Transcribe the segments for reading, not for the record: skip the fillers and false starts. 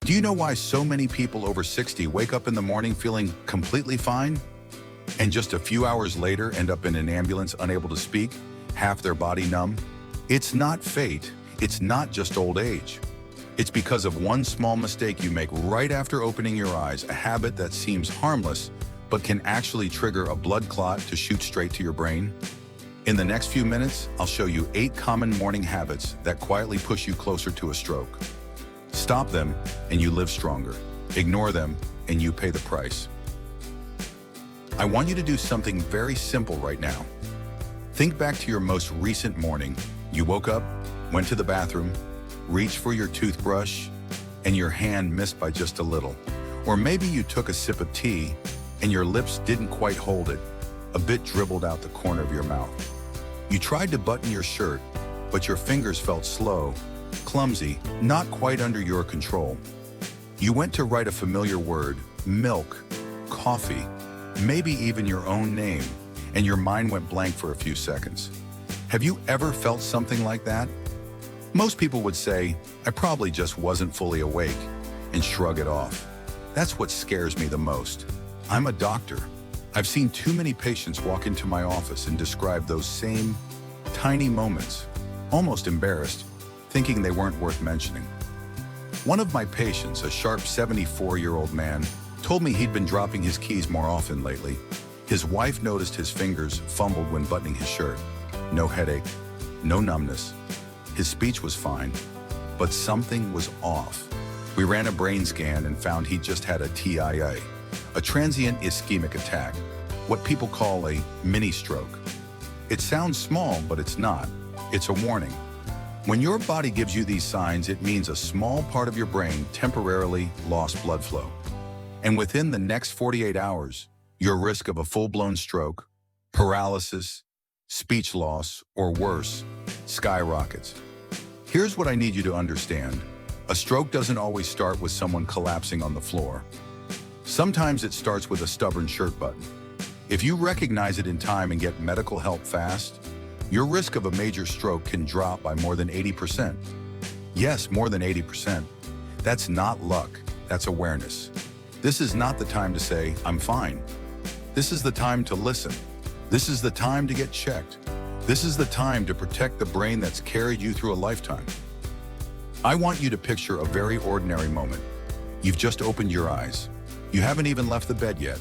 Do you know why so many people over 60 wake up in the morning feeling completely fine? And just a few hours later end up in an ambulance unable to speak, half their body numb? It's not fate, it's not just old age. It's because of one small mistake you make right after opening your eyes, a habit that seems harmless, but can actually trigger a blood clot to shoot straight to your brain. In the next few minutes, I'll show you 8 common morning habits that quietly push you closer to a stroke. Stop them, and you live stronger. Ignore them, and you pay the price. I want you to do something very simple right now. Think back to your most recent morning. You woke up, went to the bathroom, reached for your toothbrush, and your hand missed by just a little. Or maybe you took a sip of tea, and your lips didn't quite hold it. A bit dribbled out the corner of your mouth. You tried to button your shirt, but your fingers felt slow, clumsy, not quite under your control. You went to write a familiar word, milk, coffee, maybe even your own name, and your mind went blank for a few seconds. Have you ever felt something like that? Most people would say, I probably just wasn't fully awake, and shrug it off. That's what scares me the most. I'm a doctor. I've seen too many patients walk into my office and describe those same tiny moments, almost embarrassed, thinking they weren't worth mentioning. One of my patients, a sharp 74-year-old man, told me he'd been dropping his keys more often lately. His wife noticed his fingers fumbled when buttoning his shirt. No headache, no numbness. His speech was fine, but something was off. We ran a brain scan and found he just had a TIA, a transient ischemic attack, what people call a mini stroke. It sounds small, but it's not. It's a warning. When your body gives you these signs, it means a small part of your brain temporarily lost blood flow. And within the next 48 hours, your risk of a full-blown stroke, paralysis, speech loss, or worse, skyrockets. Here's what I need you to understand. A stroke doesn't always start with someone collapsing on the floor. Sometimes it starts with a stubborn shirt button. If you recognize it in time and get medical help fast, your risk of a major stroke can drop by more than 80%. Yes, more than 80%. That's not luck, that's awareness. This is not the time to say, I'm fine. This is the time to listen. This is the time to get checked. This is the time to protect the brain that's carried you through a lifetime. I want you to picture a very ordinary moment. You've just opened your eyes. You haven't even left the bed yet.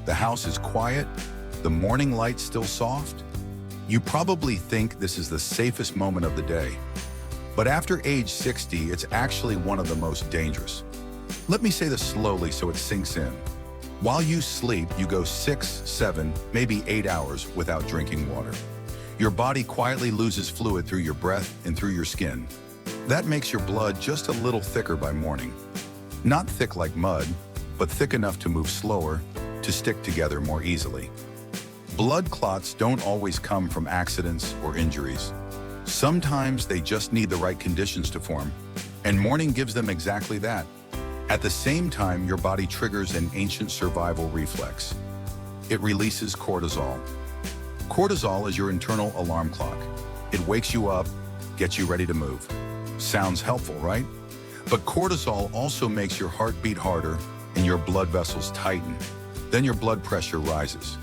The house is quiet, the morning light's still soft. You probably think this is the safest moment of the day. But after age 60, it's actually one of the most dangerous. Let me say this slowly so it sinks in. While you sleep, you go 6, 7, maybe 8 hours without drinking water. Your body quietly loses fluid through your breath and through your skin. That makes your blood just a little thicker by morning. Not thick like mud, but thick enough to move slower, to stick together more easily. Blood clots don't always come from accidents or injuries. Sometimes they just need the right conditions to form, and morning gives them exactly that. At the same time, your body triggers an ancient survival reflex. It releases cortisol. Cortisol is your internal alarm clock. It wakes you up, gets you ready to move. Sounds helpful, right? But cortisol also makes your heart beat harder and your blood vessels tighten. Then your blood pressure rises.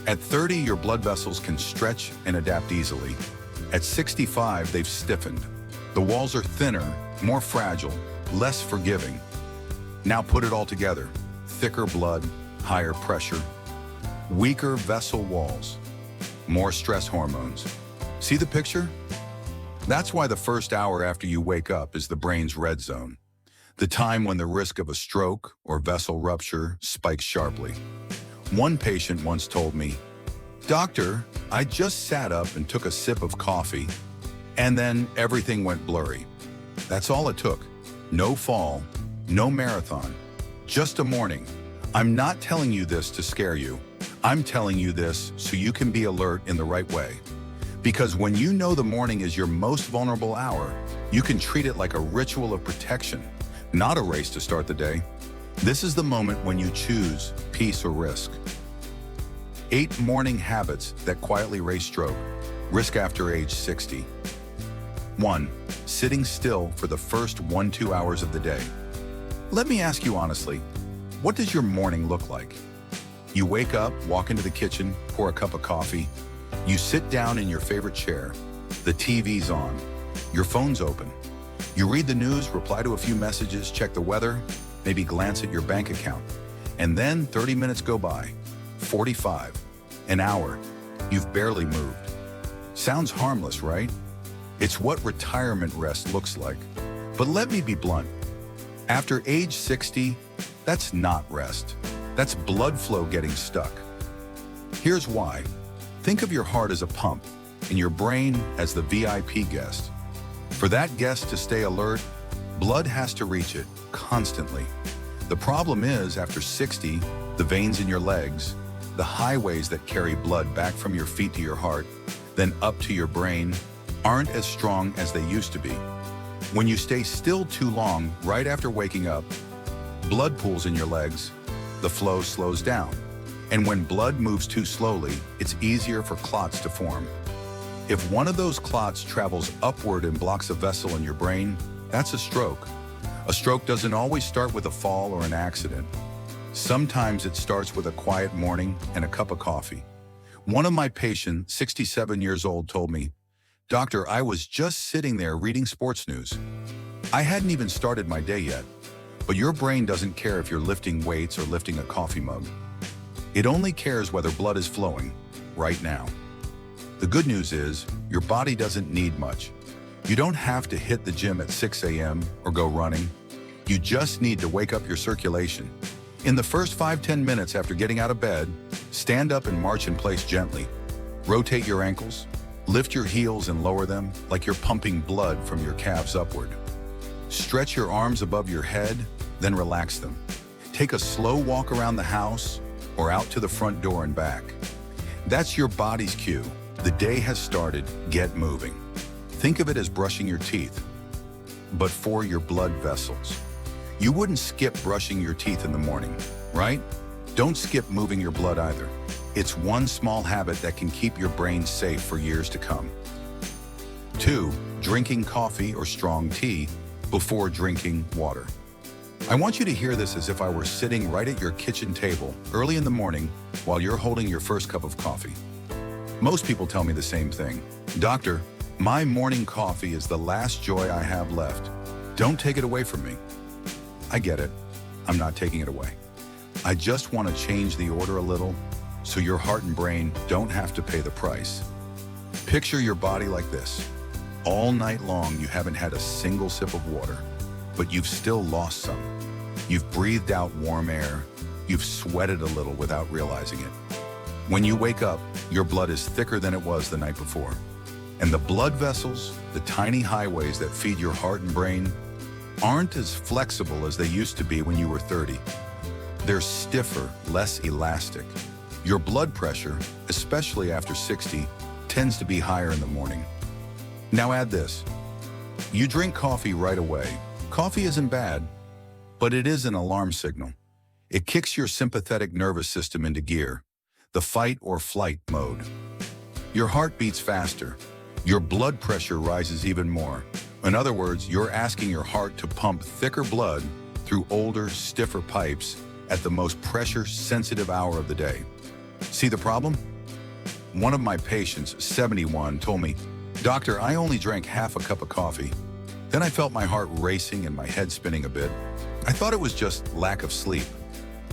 At 30, your blood vessels can stretch and adapt easily. At 65, they've stiffened. The walls are thinner, more fragile, less forgiving. Now put it all together. Thicker blood, higher pressure, weaker vessel walls, more stress hormones. See the picture? That's why the first hour after you wake up is the brain's red zone, the time when the risk of a stroke or vessel rupture spikes sharply. One patient once told me, "Doctor, I just sat up and took a sip of coffee, and then everything went blurry." That's all it took. No fall, no marathon, just a morning. I'm not telling you this to scare you. I'm telling you this so you can be alert in the right way. Because when you know the morning is your most vulnerable hour, you can treat it like a ritual of protection, not a race to start the day. This is the moment when you choose peace or risk. 8 morning habits that quietly raise stroke. Risk after age 60. 1. Sitting still for the first 1-2 hours of the day. Let me ask you honestly, what does your morning look like? You wake up, walk into the kitchen, pour a cup of coffee. You sit down in your favorite chair. The TV's on. Your phone's open. You read the news, reply to a few messages, check the weather, maybe glance at your bank account. And then 30 minutes go by, 45, an hour. You've barely moved. Sounds harmless, right? It's what retirement rest looks like. But let me be blunt. After age 60, that's not rest. That's blood flow getting stuck. Here's why. Think of your heart as a pump and your brain as the VIP guest. For that guest to stay alert, blood has to reach it constantly. The problem is, after 60, the veins in your legs, the highways that carry blood back from your feet to your heart, then up to your brain, aren't as strong as they used to be. When you stay still too long right after waking up, blood pools in your legs, the flow slows down. And when blood moves too slowly, it's easier for clots to form. If one of those clots travels upward and blocks a vessel in your brain, that's a stroke. A stroke doesn't always start with a fall or an accident. Sometimes it starts with a quiet morning and a cup of coffee. One of my patients, 67 years old, told me, "Doctor, I was just sitting there reading sports news. I hadn't even started my day yet. But your brain doesn't care if you're lifting weights or lifting a coffee mug. It only cares whether blood is flowing right now." The good news is, your body doesn't need much. You don't have to hit the gym at 6 a.m. or go running. You just need to wake up your circulation. In the first 5-10 minutes after getting out of bed, stand up and march in place gently. Rotate your ankles, lift your heels and lower them like you're pumping blood from your calves upward. Stretch your arms above your head, then relax them. Take a slow walk around the house or out to the front door and back. That's your body's cue. The day has started, get moving. Think of it as brushing your teeth, but for your blood vessels. You wouldn't skip brushing your teeth in the morning, right? Don't skip moving your blood either. It's one small habit that can keep your brain safe for years to come. 2, drinking coffee or strong tea before drinking water. I want you to hear this as if I were sitting right at your kitchen table early in the morning while you're holding your first cup of coffee. Most people tell me the same thing. "Doctor, my morning coffee is the last joy I have left. Don't take it away from me." I get it. I'm not taking it away. I just want to change the order a little so your heart and brain don't have to pay the price. Picture your body like this. All night long, you haven't had a single sip of water, but you've still lost some. You've breathed out warm air. You've sweated a little without realizing it. When you wake up, your blood is thicker than it was the night before. And the blood vessels, the tiny highways that feed your heart and brain, aren't as flexible as they used to be when you were 30. They're stiffer, less elastic. Your blood pressure, especially after 60, tends to be higher in the morning. Now add this. You drink coffee right away. Coffee isn't bad, but it is an alarm signal. It kicks your sympathetic nervous system into gear, the fight or flight mode. Your heart beats faster. Your blood pressure rises even more. In other words, you're asking your heart to pump thicker blood through older, stiffer pipes at the most pressure-sensitive hour of the day. See the problem? One of my patients, 71, told me, "Doctor, I only drank half a cup of coffee. Then I felt my heart racing and my head spinning a bit. I thought it was just lack of sleep."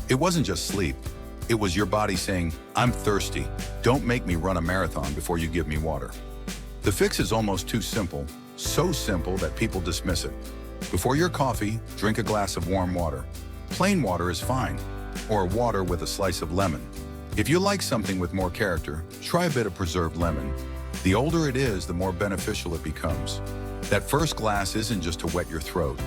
It wasn't just sleep. It was your body saying, "I'm thirsty. Don't make me run a marathon before you give me water." The fix is almost too simple, so simple that people dismiss it. Before your coffee, drink a glass of warm water. Plain water is fine, or water with a slice of lemon. If you like something with more character, try a bit of preserved lemon. The older it is, the more beneficial it becomes. That first glass isn't just to wet your throat.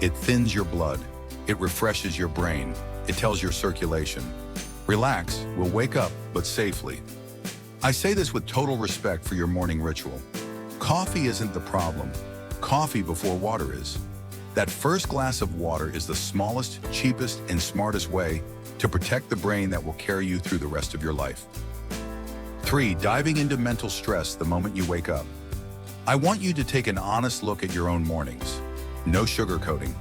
It thins your blood. It refreshes your brain. It tells your circulation, "Relax, we'll wake up, but safely." I say this with total respect for your morning ritual. Coffee isn't the problem. Coffee before water is. That first glass of water is the smallest, cheapest, and smartest way to protect the brain that will carry you through the rest of your life. 3, diving into mental stress the moment you wake up. I want you to take an honest look at your own mornings. No sugarcoating.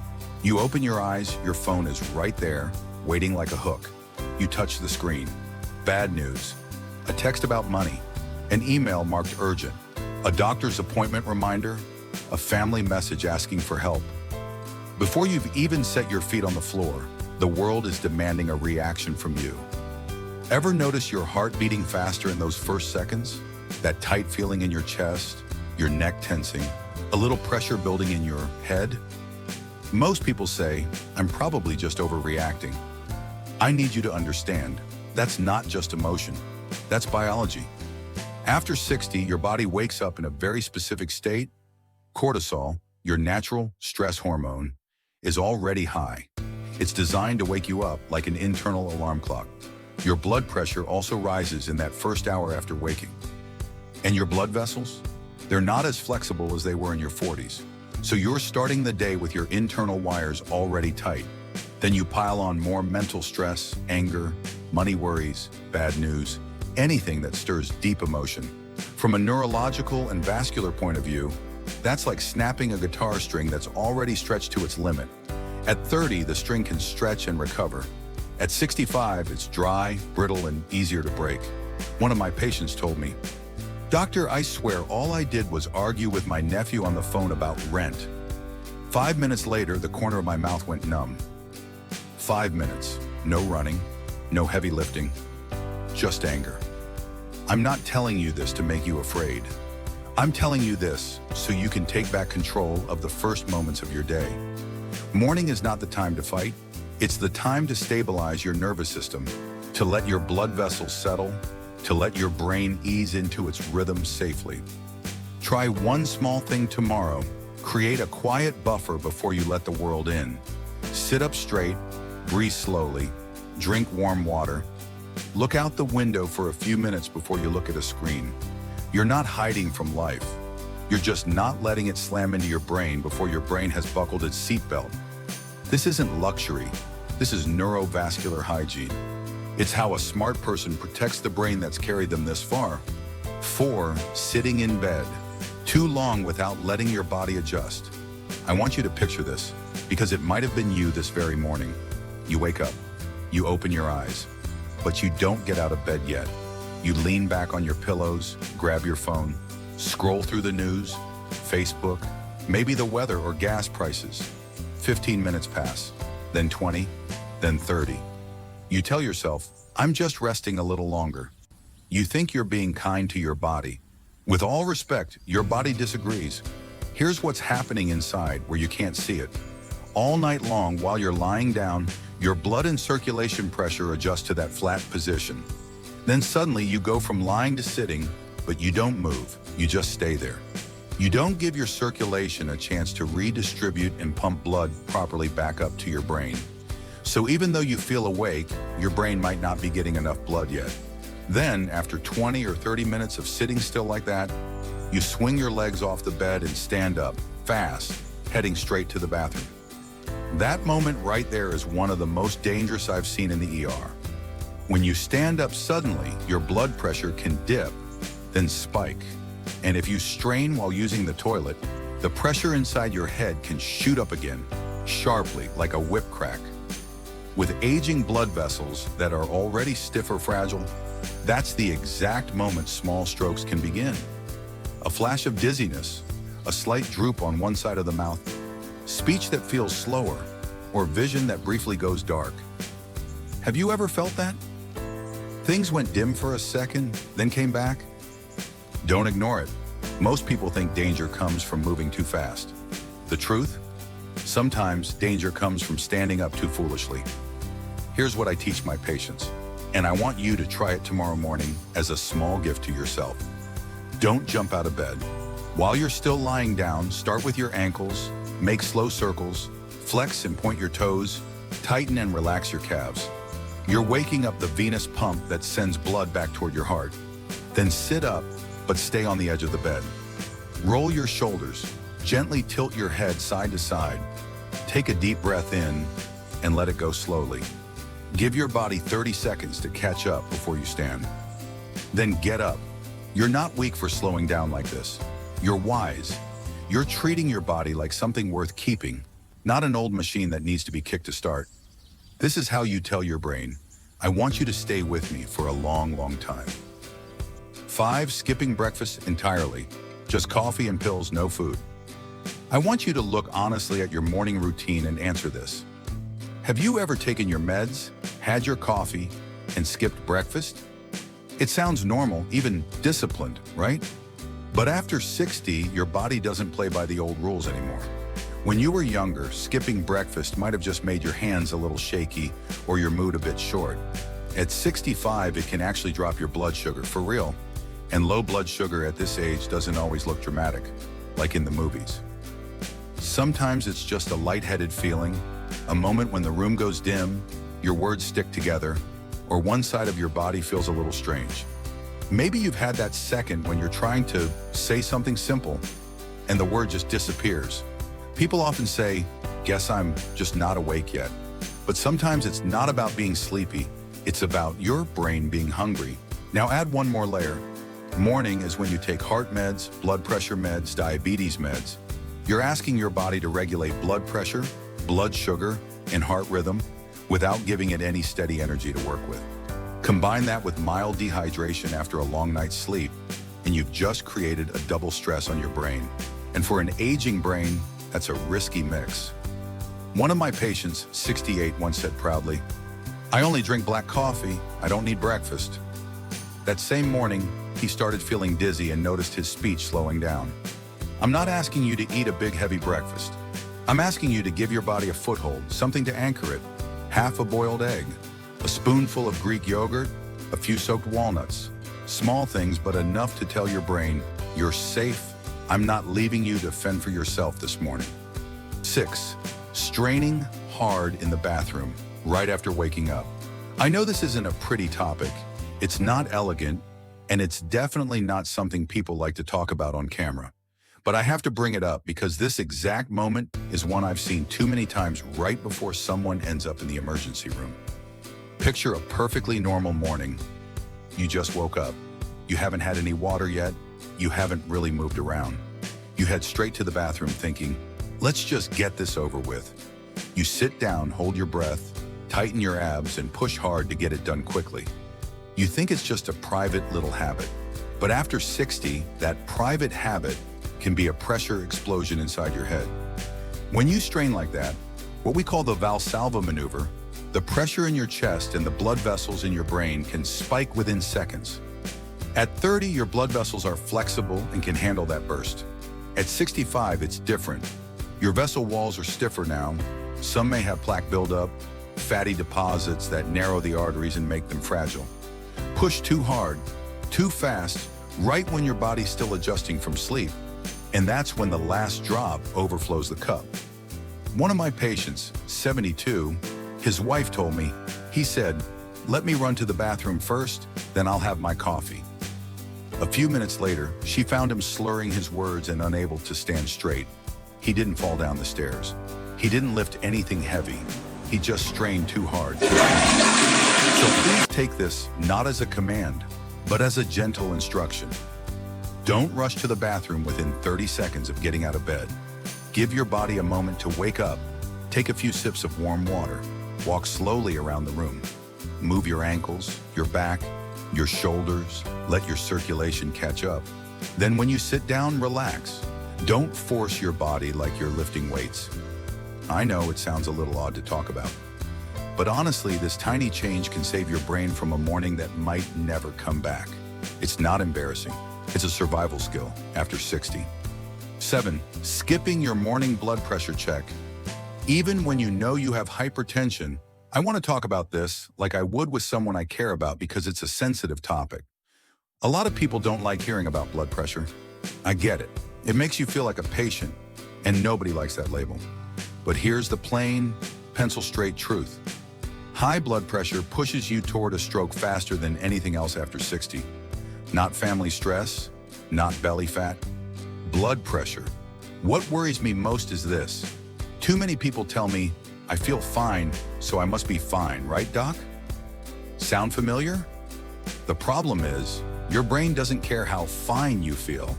You open your eyes, your phone is right there, waiting like a hook. You touch the screen. Bad news. A text about money. An email marked urgent. A doctor's appointment reminder. A family message asking for help. Before you've even set your feet on the floor, the world is demanding a reaction from you. Ever notice your heart beating faster in those first seconds? That tight feeling in your chest, your neck tensing, a little pressure building in your head? Most people say, I'm probably just overreacting. I need you to understand, that's not just emotion, that's biology. After 60, your body wakes up in a very specific state. Cortisol, your natural stress hormone, is already high. It's designed to wake you up like an internal alarm clock. Your blood pressure also rises in that first hour after waking. And your blood vessels? They're not as flexible as they were in your 40s. So you're starting the day with your internal wires already tight. Then you pile on more mental stress, anger, money worries, bad news, anything that stirs deep emotion. From a neurological and vascular point of view, that's like snapping a guitar string that's already stretched to its limit. At 30, the string can stretch and recover. At 65, it's dry, brittle, and easier to break. One of my patients told me, "Doctor, I swear all I did was argue with my nephew on the phone about rent." 5 minutes later, the corner of my mouth went numb. 5 minutes, no running, no heavy lifting, just anger. I'm not telling you this to make you afraid. I'm telling you this so you can take back control of the first moments of your day. Morning is not the time to fight. It's the time to stabilize your nervous system, to let your blood vessels settle, to let your brain ease into its rhythm safely. Try one small thing tomorrow. Create a quiet buffer before you let the world in. Sit up straight, breathe slowly, drink warm water. Look out the window for a few minutes before you look at a screen. You're not hiding from life. You're just not letting it slam into your brain before your brain has buckled its seatbelt. This isn't luxury. This is neurovascular hygiene. It's how a smart person protects the brain that's carried them this far. 4, sitting in bed too long without letting your body adjust. I want you to picture this because it might have been you this very morning. You wake up, you open your eyes, but you don't get out of bed yet. You lean back on your pillows, grab your phone, scroll through the news, Facebook, maybe the weather or gas prices. 15 minutes pass, then 20, then 30. You tell yourself, I'm just resting a little longer. You think you're being kind to your body. With all respect, your body disagrees. Here's what's happening inside where you can't see it. All night long while you're lying down, your blood and circulation pressure adjust to that flat position. Then suddenly you go from lying to sitting, but you don't move, you just stay there. You don't give your circulation a chance to redistribute and pump blood properly back up to your brain. So even though you feel awake, your brain might not be getting enough blood yet. Then, after 20 or 30 minutes of sitting still like that, you swing your legs off the bed and stand up, fast, heading straight to the bathroom. That moment right there is one of the most dangerous I've seen in the ER. When you stand up suddenly, your blood pressure can dip, then spike. And if you strain while using the toilet, the pressure inside your head can shoot up again, sharply, like a whip crack. With aging blood vessels that are already stiff or fragile, that's the exact moment small strokes can begin. A flash of dizziness, a slight droop on one side of the mouth, speech that feels slower, or vision that briefly goes dark. Have you ever felt that? Things went dim for a second, then came back? Don't ignore it. Most people think danger comes from moving too fast. The truth? Sometimes danger comes from standing up too foolishly. Here's what I teach my patients, and I want you to try it tomorrow morning as a small gift to yourself. Don't jump out of bed. While you're still lying down, start with your ankles, make slow circles, flex and point your toes, tighten and relax your calves. You're waking up the venous pump that sends blood back toward your heart. Then sit up, but stay on the edge of the bed. Roll your shoulders, gently tilt your head side to side. Take a deep breath in and let it go slowly. Give your body 30 seconds to catch up before you stand. Then get up. You're not weak for slowing down like this. You're wise. You're treating your body like something worth keeping. not an old machine that needs to be kicked to start. This is how you tell your brain, I want you to stay with me for a long, long time. 5. Skipping breakfast entirely. Just coffee and pills, no food. I want you to look honestly at your morning routine and answer this. Have you ever taken your meds, had your coffee, and skipped breakfast? It sounds normal, even disciplined, right? But after 60, your body doesn't play by the old rules anymore. When you were younger, skipping breakfast might have just made your hands a little shaky or your mood a bit short. At 65, it can actually drop your blood sugar for real. And low blood sugar at this age doesn't always look dramatic, like in the movies. Sometimes it's just a lightheaded feeling, a moment when the room goes dim, your words stick together, or one side of your body feels a little strange. Maybe you've had that second when you're trying to say something simple and the word just disappears. People often say, guess I'm just not awake yet. But sometimes it's not about being sleepy, it's about your brain being hungry. Now add one more layer. Morning is when you take heart meds, blood pressure meds, diabetes meds. You're asking your body to regulate blood pressure, blood sugar, and heart rhythm without giving it any steady energy to work with. Combine that with mild dehydration after a long night's sleep, and you've just created a double stress on your brain. And for an aging brain, that's a risky mix. One of my patients, 68, once said proudly, I only drink black coffee, I don't need breakfast. That same morning, he started feeling dizzy and noticed his speech slowing down. I'm not asking you to eat a big heavy breakfast. I'm asking you to give your body a foothold, something to anchor it. Half a boiled egg, a spoonful of Greek yogurt, a few soaked walnuts. Small things, but enough to tell your brain, you're safe. I'm not leaving you to fend for yourself this morning. 6. Straining hard in the bathroom, right after waking up. I know this isn't a pretty topic. It's not elegant, and it's definitely not something people like to talk about on camera. But I have to bring it up because this exact moment is one I've seen too many times right before someone ends up in the emergency room. Picture a perfectly normal morning. You just woke up. You haven't had any water yet. You haven't really moved around. You head straight to the bathroom thinking, let's just get this over with. You sit down, hold your breath, tighten your abs, and push hard to get it done quickly. You think it's just a private little habit. But after 60, that private habit can be a pressure explosion inside your head. When you strain like that, what we call the Valsalva maneuver, the pressure in your chest and the blood vessels in your brain can spike within seconds. At 30, your blood vessels are flexible and can handle that burst. At 65, it's different. Your vessel walls are stiffer now. Some may have plaque buildup, fatty deposits that narrow the arteries and make them fragile. Push too hard, too fast, right when your body's still adjusting from sleep. And that's when the last drop overflows the cup. One of my patients, 72, his wife told me, he said, let me run to the bathroom first, then I'll have my coffee. A few minutes later, she found him slurring his words and unable to stand straight. He didn't fall down the stairs. He didn't lift anything heavy. He just strained too hard. So please take this not as a command, but as a gentle instruction. Don't rush to the bathroom within 30 seconds of getting out of bed. Give your body a moment to wake up. Take a few sips of warm water. Walk slowly around the room. Move your ankles, your back, your shoulders. Let your circulation catch up. Then when you sit down, relax. Don't force your body like you're lifting weights. I know it sounds a little odd to talk about, but honestly, this tiny change can save your brain from a morning that might never come back. It's not embarrassing. It's a survival skill after 60. 7. Skipping your morning blood pressure check. Even when you know you have hypertension, I want to talk about this like I would with someone I care about because it's a sensitive topic. A lot of people don't like hearing about blood pressure. I get it. It makes you feel like a patient, and nobody likes that label. But here's the plain, pencil-straight truth. High blood pressure pushes you toward a stroke faster than anything else after 60. Not family stress, not belly fat, blood pressure. What worries me most is this. Too many people tell me, I feel fine, so I must be fine, right, doc? Sound familiar? The problem is, your brain doesn't care how fine you feel.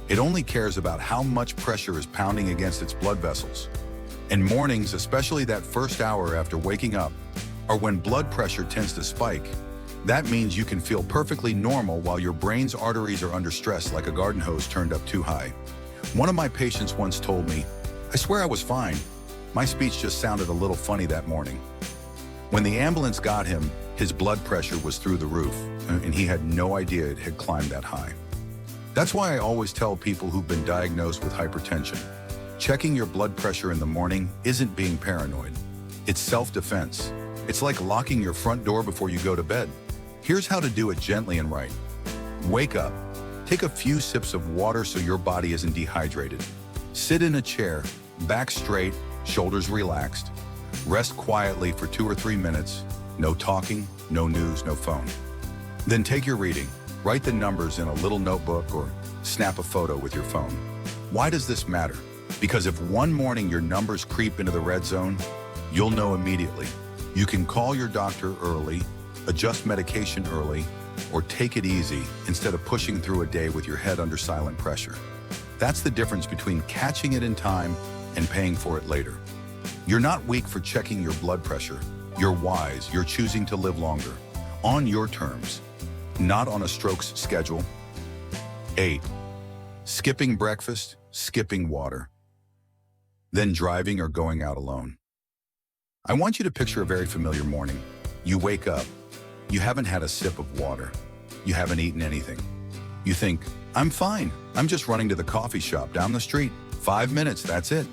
It only cares about how much pressure is pounding against its blood vessels. And mornings, especially that first hour after waking up, are when blood pressure tends to spike. That means you can feel perfectly normal while your brain's arteries are under stress like a garden hose turned up too high. One of my patients once told me, "I swear I was fine. My speech just sounded a little funny that morning." When the ambulance got him, his blood pressure was through the roof, and he had no idea it had climbed that high. That's why I always tell people who've been diagnosed with hypertension, checking your blood pressure in the morning isn't being paranoid. It's self-defense. It's like locking your front door before you go to bed. Here's how to do it gently and right. Wake up. Take a few sips of water so your body isn't dehydrated. Sit in a chair, back straight, shoulders relaxed. Rest quietly for 2 or 3 minutes. No talking, no news, no phone. Then take your reading. Write the numbers in a little notebook or snap a photo with your phone. Why does this matter? Because if one morning your numbers creep into the red zone, you'll know immediately. You can call your doctor early, adjust medication early, or take it easy instead of pushing through a day with your head under silent pressure. That's the difference between catching it in time and paying for it later. You're not weak for checking your blood pressure. You're wise. You're choosing to live longer, on your terms, not on a stroke's schedule. 8. Skipping breakfast, skipping water, then driving or going out alone. I want you to picture a very familiar morning. You wake up. You haven't had a sip of water. You haven't eaten anything. You think, "I'm fine. I'm just running to the coffee shop down the street. 5 minutes, that's it."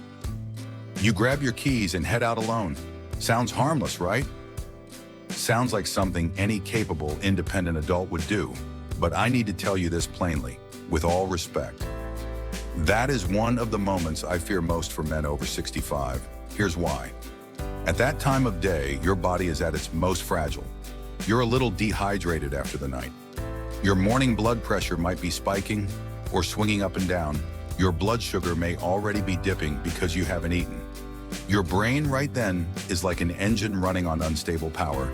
You grab your keys and head out alone. Sounds harmless, right? Sounds like something any capable, independent adult would do. But I need to tell you this plainly, with all respect. That is one of the moments I fear most for men over 65. Here's why. At that time of day, your body is at its most fragile. You're a little dehydrated after the night. Your morning blood pressure might be spiking or swinging up and down. Your blood sugar may already be dipping because you haven't eaten. Your brain right then is like an engine running on unstable power,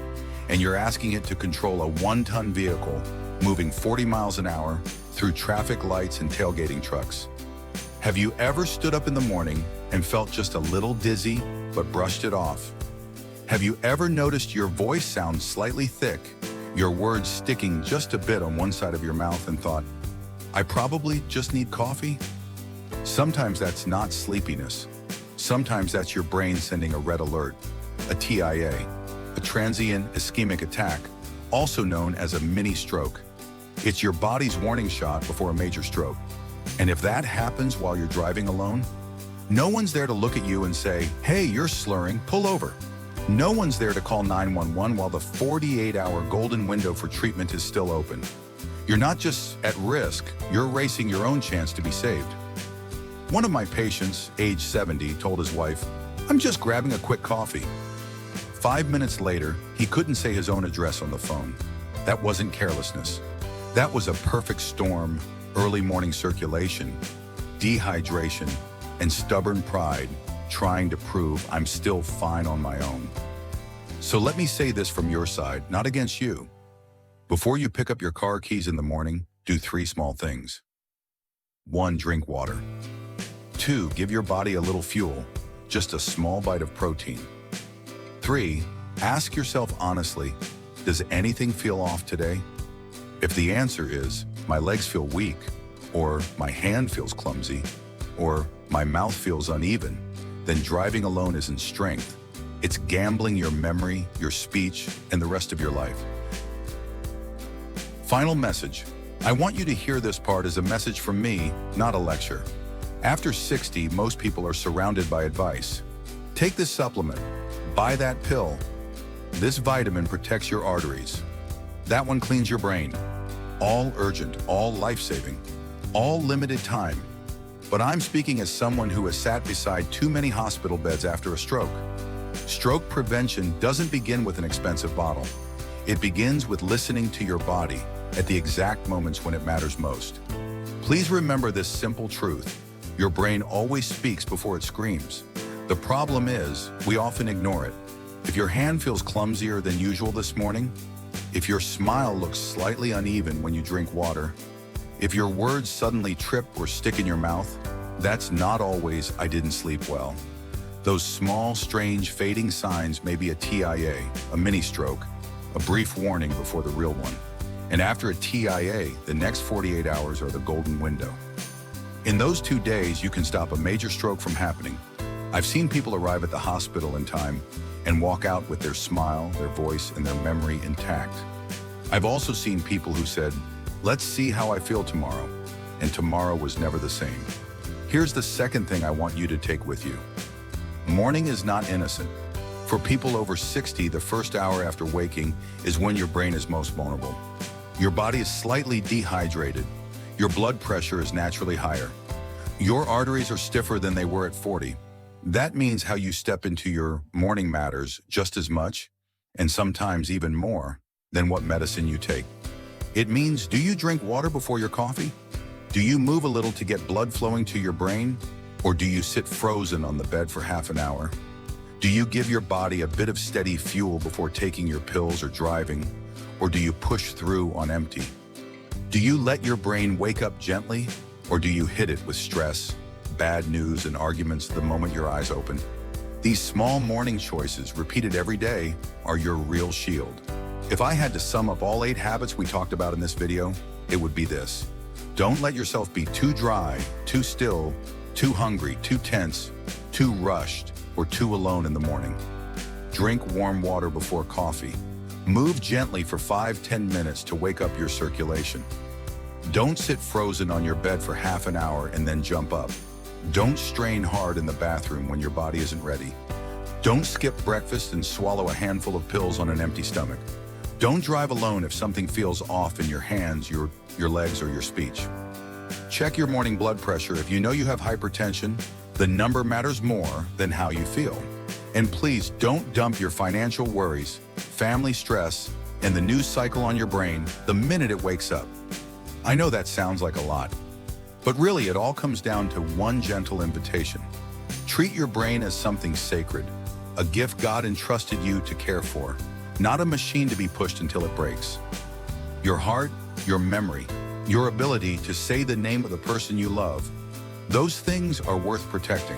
and you're asking it to control a 1-ton vehicle moving 40 miles an hour through traffic lights and tailgating trucks. Have you ever stood up in the morning and felt just a little dizzy but brushed it off? Have you ever noticed your voice sounds slightly thick, your words sticking just a bit on one side of your mouth and thought, "I probably just need coffee"? Sometimes that's not sleepiness. Sometimes that's your brain sending a red alert, a TIA, a transient ischemic attack, also known as a mini stroke. It's your body's warning shot before a major stroke. And if that happens while you're driving alone, no one's there to look at you and say, "Hey, you're slurring, pull over." No one's there to call 911 while the 48-hour golden window for treatment is still open. You're not just at risk, you're racing your own chance to be saved. One of my patients, age 70, told his wife, "I'm just grabbing a quick coffee." 5 minutes later, he couldn't say his own address on the phone. That wasn't carelessness. That was a perfect storm, early morning circulation, dehydration, and stubborn pride trying to prove I'm still fine on my own. So let me say this from your side, not against you. Before you pick up your car keys in the morning, do 3 small things. 1, drink water. 2, give your body a little fuel, just a small bite of protein. 3, ask yourself honestly, does anything feel off today? If the answer is, my legs feel weak, or my hand feels clumsy, or my mouth feels uneven, then driving alone isn't strength. It's gambling your memory, your speech, and the rest of your life. Final message. I want you to hear this part as a message from me, not a lecture. After 60, most people are surrounded by advice. Take this supplement. Buy that pill. This vitamin protects your arteries. That one cleans your brain. All urgent, all life-saving, all limited time. But I'm speaking as someone who has sat beside too many hospital beds after a stroke. Stroke prevention doesn't begin with an expensive bottle. It begins with listening to your body at the exact moments when it matters most. Please remember this simple truth. Your brain always speaks before it screams. The problem is, we often ignore it. If your hand feels clumsier than usual this morning, if your smile looks slightly uneven when you drink water, if your words suddenly trip or stick in your mouth, that's not always "I didn't sleep well." Those small, strange, fading signs may be a TIA, a mini stroke, a brief warning before the real one. And after a TIA, the next 48 hours are the golden window. In those 2 days, you can stop a major stroke from happening. I've seen people arrive at the hospital in time and walk out with their smile, their voice, and their memory intact. I've also seen people who said, "Let's see how I feel tomorrow," and tomorrow was never the same. Here's the second thing I want you to take with you. Morning is not innocent. For people over 60, the first hour after waking is when your brain is most vulnerable. Your body is slightly dehydrated. Your blood pressure is naturally higher. Your arteries are stiffer than they were at 40. That means how you step into your morning matters just as much, and sometimes even more, than what medicine you take. It means, do you drink water before your coffee? Do you move a little to get blood flowing to your brain? Or do you sit frozen on the bed for half an hour? Do you give your body a bit of steady fuel before taking your pills or driving? Or do you push through on empty? Do you let your brain wake up gently? Or do you hit it with stress, bad news, and arguments the moment your eyes open? These small morning choices, repeated every day, are your real shield. If I had to sum up all 8 habits we talked about in this video, it would be this. Don't let yourself be too dry, too still, too hungry, too tense, too rushed, or too alone in the morning. Drink warm water before coffee. Move gently for 5-10 minutes to wake up your circulation. Don't sit frozen on your bed for half an hour and then jump up. Don't strain hard in the bathroom when your body isn't ready. Don't skip breakfast and swallow a handful of pills on an empty stomach. Don't drive alone if something feels off in your hands, your legs, or your speech. Check your morning blood pressure. If you know you have hypertension, the number matters more than how you feel. And please don't dump your financial worries, family stress, and the news cycle on your brain the minute it wakes up. I know that sounds like a lot, but really it all comes down to one gentle invitation. Treat your brain as something sacred, a gift God entrusted you to care for, not a machine to be pushed until it breaks. Your heart, your memory, your ability to say the name of the person you love, those things are worth protecting.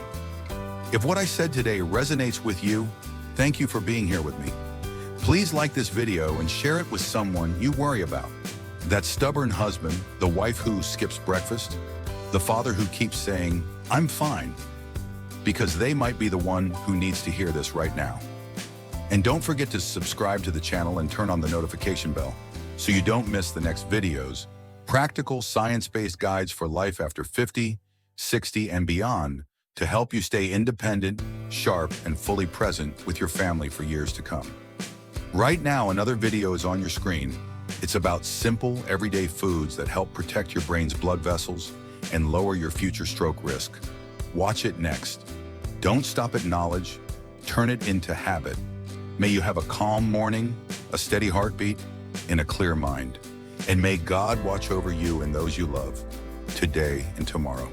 If what I said today resonates with you, thank you for being here with me. Please like this video and share it with someone you worry about. That stubborn husband, the wife who skips breakfast, the father who keeps saying, "I'm fine," because they might be the one who needs to hear this right now. And don't forget to subscribe to the channel and turn on the notification bell so you don't miss the next videos. Practical, science-based guides for life after 50, 60, and beyond to help you stay independent, sharp, and fully present with your family for years to come. Right now, another video is on your screen. It's about simple, everyday foods that help protect your brain's blood vessels and lower your future stroke risk. Watch it next. Don't stop at knowledge, turn it into habit. May you have a calm morning, a steady heartbeat, and a clear mind. And may God watch over you and those you love, today and tomorrow.